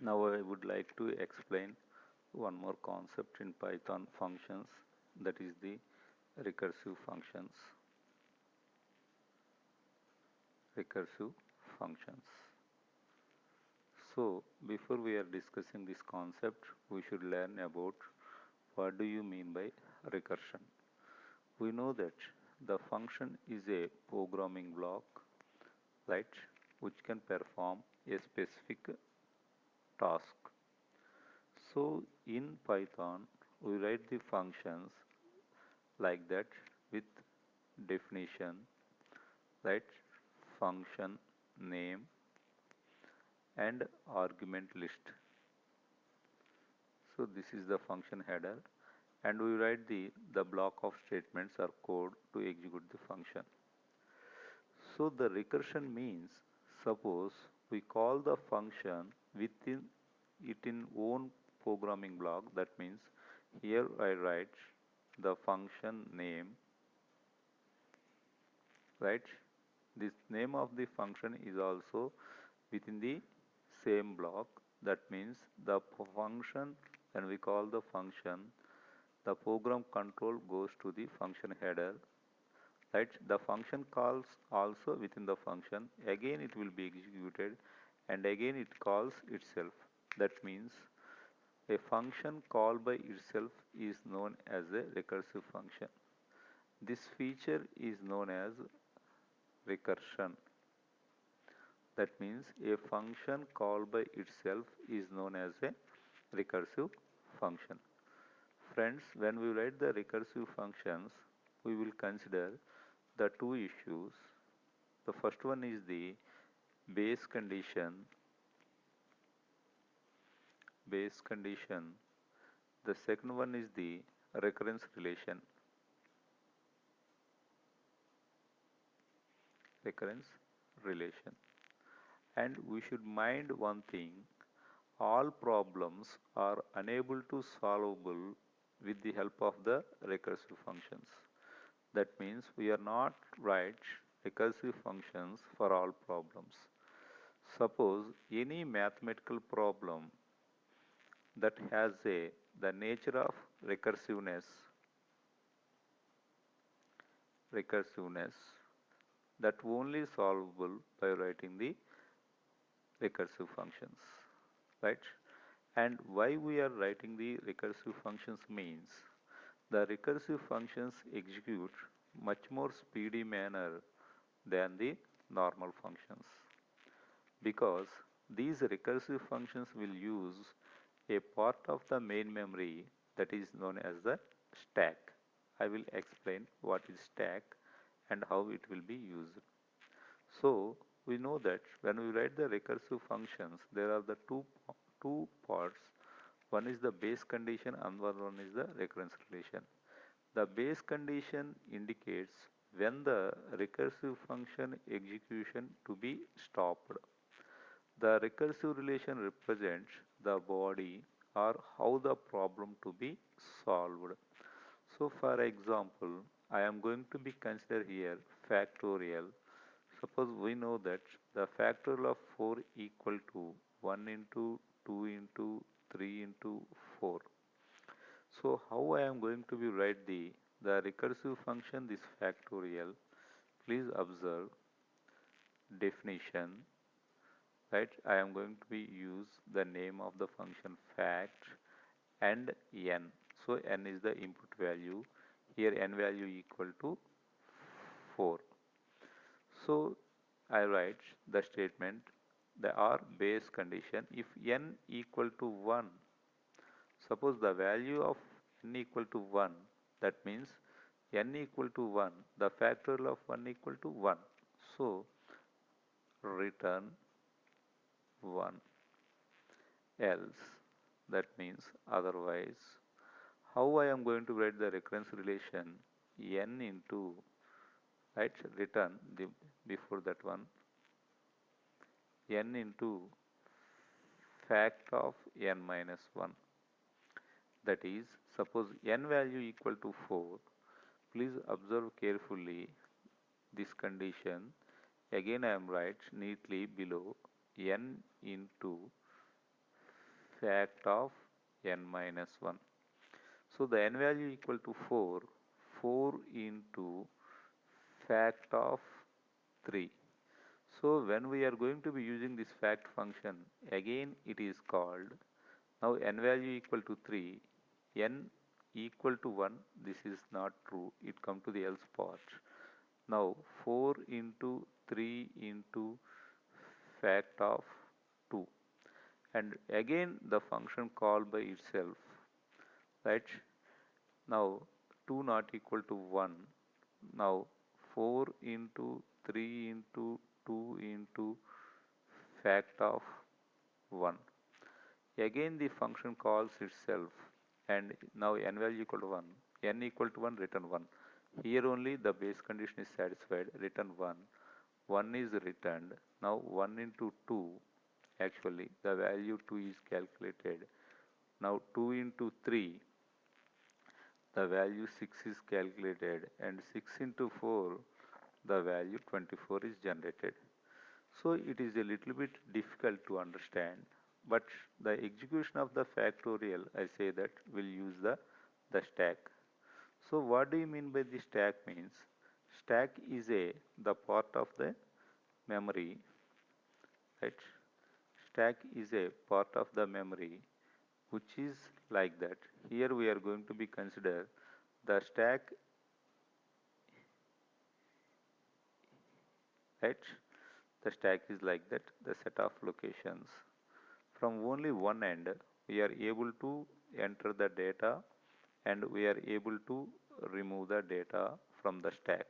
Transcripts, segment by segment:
Now I would like to explain one more concept in Python functions, that is the recursive functions. Recursive functions. So before we are discussing this concept, we should learn about what do you mean by recursion. We know that the function is a programming block, right, which can perform a specific task. So in Python, we write the functions like that with definition, right, function name and argument list. So this is the function header, and we write the block of statements or code to execute the function. So the recursion means, suppose we call the function within it in own programming block. That means here I write the function name, right? This name of the function is also within the same block. That means the function, when we call the function, the program control goes to the function header, right? The function calls also within the function, again it will be executed and again it calls itself. That means a function called by itself is known as a recursive function. This feature is known as recursion. That means a function called by itself is known as a recursive function. Friends, when we write the recursive functions, we will consider the two issues. The first one is the base condition, base condition. The second one is the recurrence relation, recurrence relation. And we should mind one thing, all problems are unable to solvable with the help of the recursive functions. That means we are not write recursive functions for all problems. Suppose any mathematical problem that has the nature of recursiveness that only solvable by writing the recursive functions, right? And why we are writing the recursive functions means the recursive functions execute much more speedy manner than the normal functions, because these recursive functions will use a part of the main memory that is known as the stack. I will explain what is stack and how it will be used. So we know that when we write the recursive functions, there are the two parts. One is the base condition and one is the recurrence relation. The base condition indicates when the recursive function execution to be stopped. The recursive relation represents the body or how the problem to be solved. So for example, I am going to be consider here factorial. Suppose we know that the factorial of 4 equal to 1 into 2 into 3 into 4. So how I am going to be write the recursive function this factorial? Please observe definition, right? I am going to be use the name of the function fact and n. So n is the input value. Here n value equal to 4. So I write the statement the R base condition if n equal to 1. Suppose the value of n equal to 1, that means n equal to 1, the factorial of 1 equal to 1. So return 1, else, that means otherwise. How I am going to write the recurrence relation? N into, right, return the before that one, n into fact of n minus 1. That is, suppose n value equal to 4. Please observe carefully this condition. Again I am write neatly below n into fact of n minus 1. So the n value equal to 4, 4 into fact of 3. So when we are going to be using this fact function, again it is called, now n value equal to 3, n equal to 1, this is not true, it come to the else part. Now 4 into 3 into fact of 2, and again the function called by itself, right? Now 2 not equal to 1, now 4 into 3 into 2 into fact of 1, again the function calls itself, and now n value equal to 1, n equal to 1, return 1. Here only the base condition is satisfied, return 1, 1 is returned. Now 1 into 2, actually the value 2 is calculated. Now 2 into 3, the value 6 is calculated, and 6 into 4, the value 24 is generated. So it is a little bit difficult to understand, but the execution of the factorial, I say that will use the stack. So what do you mean by the stack means? Stack is the part of the memory, right? Stack is a part of the memory which is like that. Here we are going to be consider the stack, right? The stack is like that, the set of locations. From only one end, we are able to enter the data and we are able to remove the data from the stack.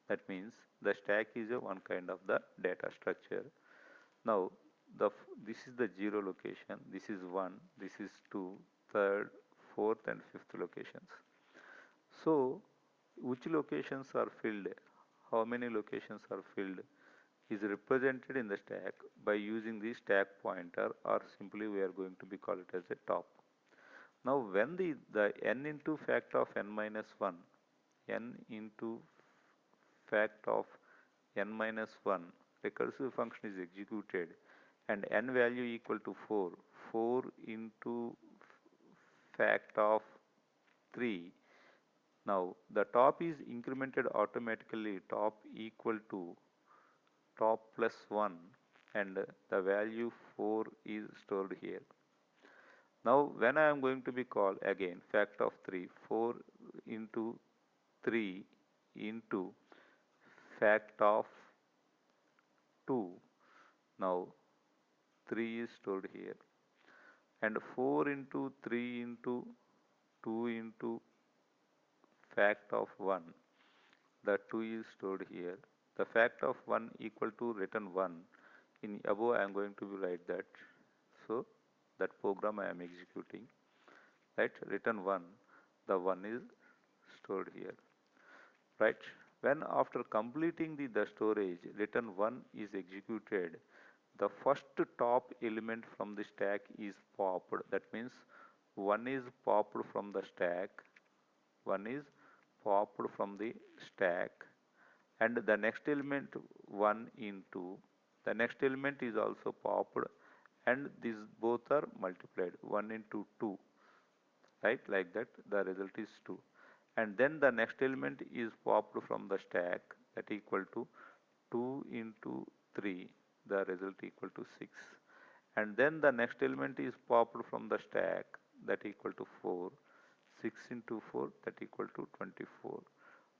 That means the stack is a one kind of the data structure. Now, this is the 0 location, this is 1, this is 2, third, fourth and fifth locations. So, which locations are filled, how many locations are filled is represented in the stack by using the stack pointer, or simply we are going to be call it as a top. Now when the n into fact of n minus 1, n into fact of n minus 1 recursive function is executed and n value equal to 4, 4 into fact of 3. Now the top is incremented automatically, top equal to top plus 1, and the value 4 is stored here. Now when I am going to be called again fact of 3, 4 into 3 into fact of 2, now 3 is stored here, and 4 into 3 into 2 into fact of 1, the 2 is stored here. The fact of 1 equal to return 1. In above I am going to write that. So that program I am executing, right? Return 1, the 1 is stored here, right? When after completing the storage, return 1 is executed, the first top element from the stack is popped. That means 1 is popped from the stack, 1 is popped from the stack, and the next element 1 into, the next element is also popped, and these both are multiplied, 1 into 2, right? Like that the result is 2, and then the next element is popped from the stack, that equal to 2 into 3, the result equal to 6, and then the next element is popped from the stack, that equal to 4, 6 into 4, that equal to 24.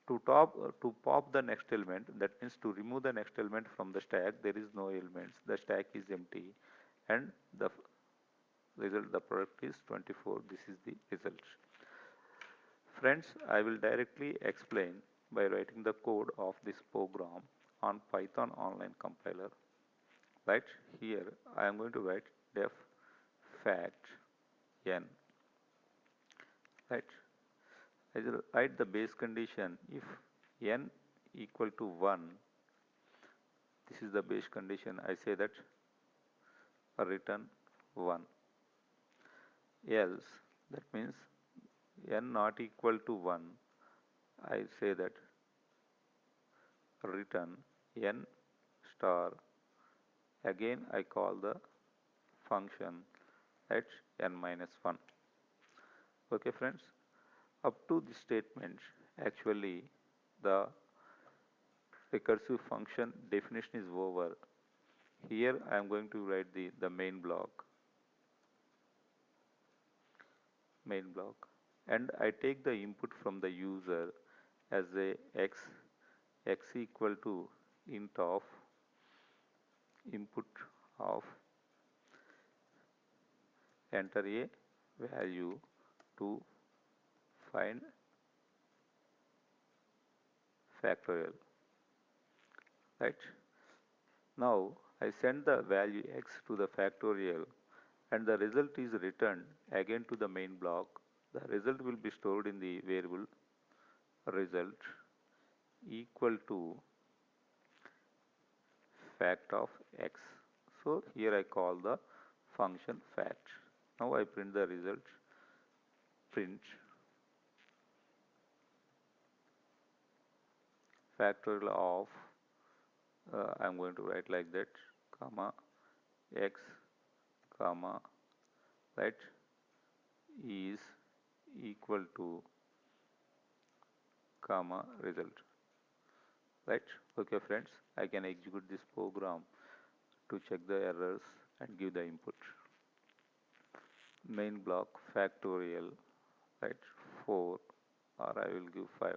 To pop the next element, that means to remove the next element from the stack, there is no elements, the stack is empty, and the result, the product is 24. This is the result. Friends, I will directly explain by writing the code of this program on Python online compiler. Right here I am going to write def fact n, right? I will write the base condition, if n equal to 1, this is the base condition, I say that return 1, else that means n not equal to 1, I say that return n star, again I call the function at n minus 1. Okay friends, up to this statement actually the recursive function definition is over. Here I am going to write the main block, and I take the input from the user as a x equal to int of input of enter a value to find factorial, right? Now I send the value x to the factorial and the result is returned again to the main block. The result will be stored in the variable result equal to fact of x. So here I call the function fact. Now I print the result, print factorial of I am going to write like that, comma x, comma, right, is equal to comma result, right? Okay friends, I can execute this program to check the errors and give the input. Main block factorial, right, 4, or I will give 5,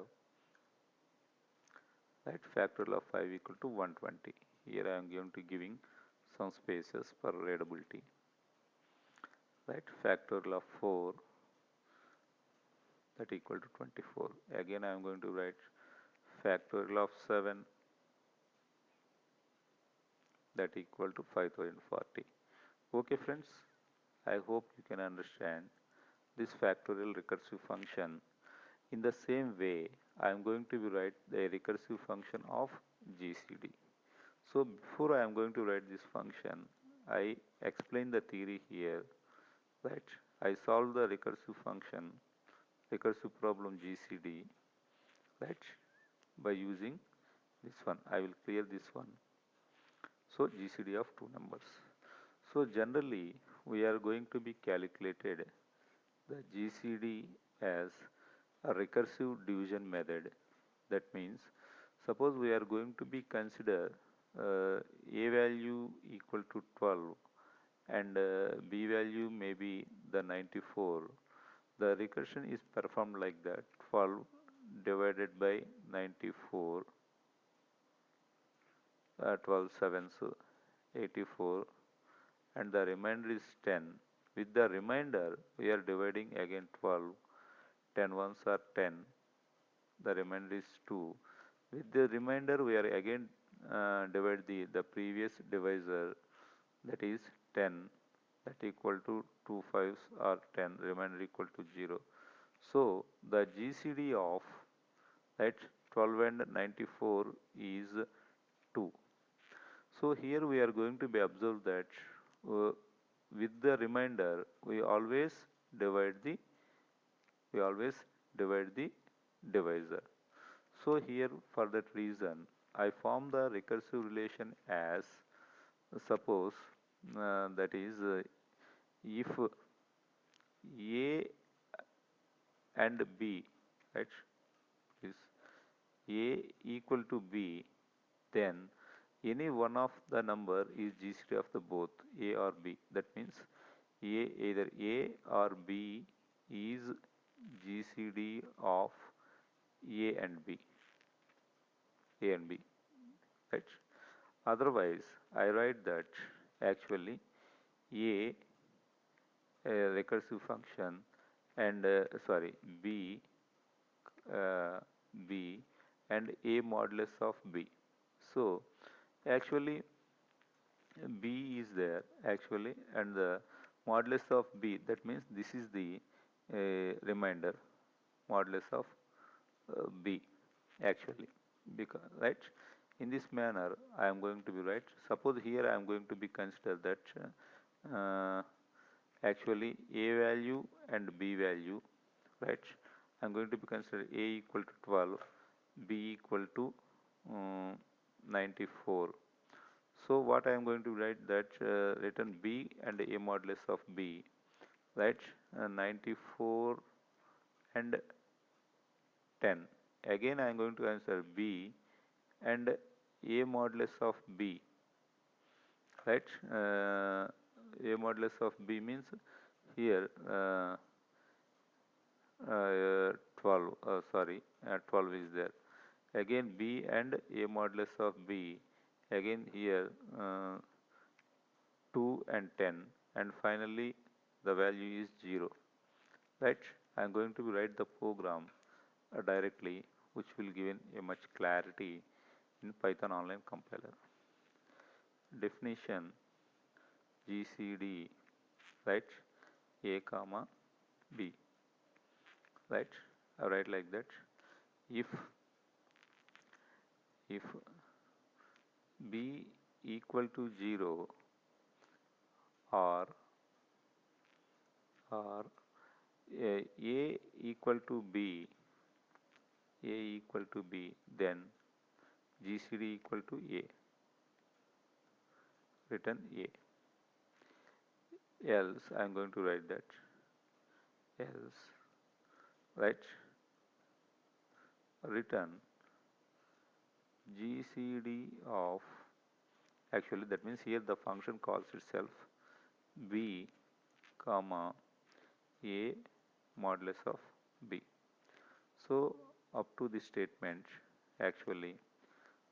right, factorial of 5 equal to 120. Here I am going to giving some spaces for readability, right, factorial of 4 that equal to 24. Again I am going to write factorial of 7 that equal to 5040. Okay friends, I hope you can understand this factorial recursive function. In the same way, I am going to write the recursive function of GCD. So before I am going to write this function, I explain the theory here, right? I solve the recursive function, recursive problem GCD, right, by using this one. I will clear this one. So GCD of two numbers. So generally, we are going to be calculated the GCD as a recursive division method. That means, suppose we are going to be consider a value equal to 12 and b value may be the 94. The recursion is performed like that: 12 divided by 94, 12 sevens, 84, and the remainder is 10. With the remainder, we are dividing again 12. 10 ones are 10. The remainder is 2. With the remainder, we are again divide the previous divisor, that is 10, that equal to 2 fives or 10, remainder equal to 0. So the GCD of that 12 and 94 is 2. So here we are going to be observed that uh, with the remainder divide the we always divide the divisor. So here for that reason I form the recursive relation as, suppose that is if A and B, right, is A equal to B, then any one of the number is GCD of the both A or B. That means either A or B is GCD of A and B, A and B, right? Otherwise, I write that actually A, a recursive function, and B, uh, B, and A modulus of B. So actually B is there actually, and the modulus of B, that means this is the remainder modulus of B actually, because, right, in this manner I am going to be right. Suppose here I am going to be consider that actually A value and B value, right, I am going to be consider A equal to 12, B equal to um, 94. So what I am going to write that return b and a modulus of b, right? 94 and 10. Again I am going to answer b and a modulus of b, right? A modulus of b means here 12, sorry, 12 is there. Again b and a modulus of b, again here 2 and 10, and finally the value is 0, right? I am going to write the program directly, which will give a much clarity in Python Online Compiler. Definition GCD, right? A comma b, right? I write like that. If b equal to 0 or a equal to b, then GCD equal to a, return a. Else I am going to write that else, right? Return GCD of, actually that means here the function calls itself b comma a modulus of b. So up to this statement, actually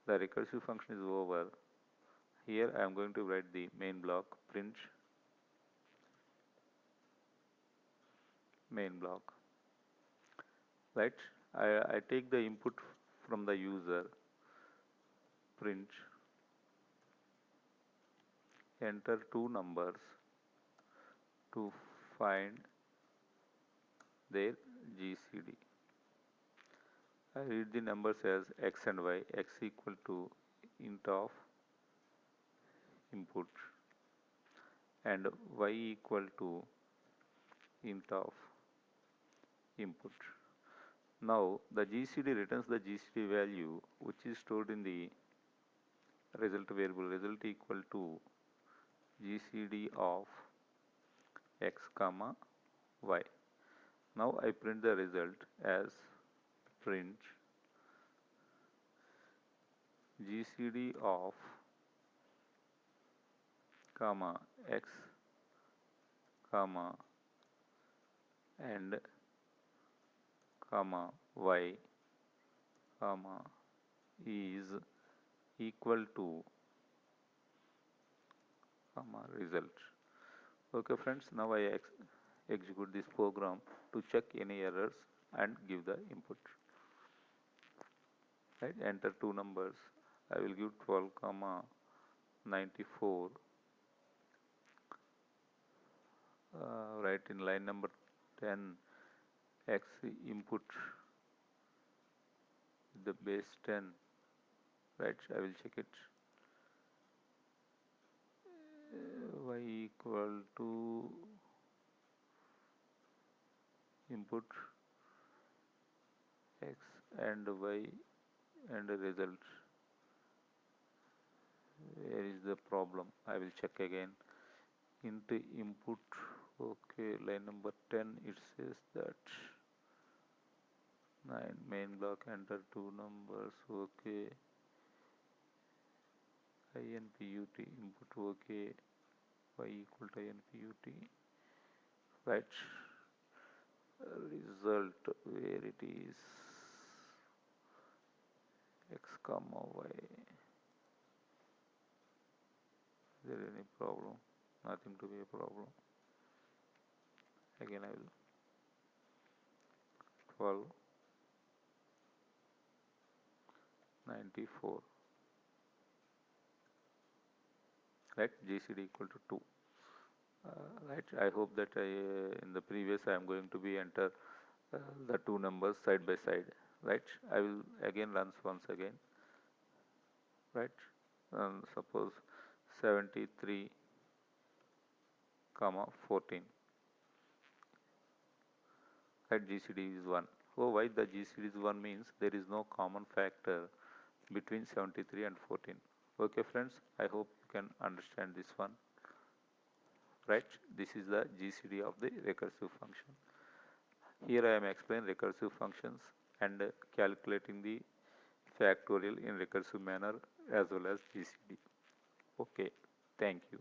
the recursive function is over. Here I am going to write the main block, print main block, right? I take the input from the user, print, enter two numbers to find their GCD. I read the numbers as x and y, x equal to int of input and y equal to int of input. Now the GCD returns the GCD value which is stored in the result variable, result equal to GCD of x comma y. Now I print the result as print GCD of comma x comma and comma y comma is equal to comma result. Okay friends, now I execute this program to check any errors and give the input. Right, enter two numbers. I will give 12 comma 94, right in line number 10 x input the base 10, right? I will check it. Y equal to input x and y and result. Where is the problem? I will check again. Into input, okay, line number 10 it says that 9 main block, enter two numbers, okay, input input, okay, y equal to input, right? Result, where it is, x comma y. Is there any problem? Nothing to be a problem. Again I will 12 94, right? GCD equal to 2. Right, I hope that in the previous I am going to be enter the two numbers side by side, right? I will again run once again, right? Suppose 73 comma 14, right? GCD is 1. Oh, why the GCD is 1 means there is no common factor between 73 and 14. Okay friends, I hope you can understand this one, right? This is the GCD of the recursive function. Here I am explaining recursive functions and calculating the factorial in recursive manner as well as GCD. Okay, thank you.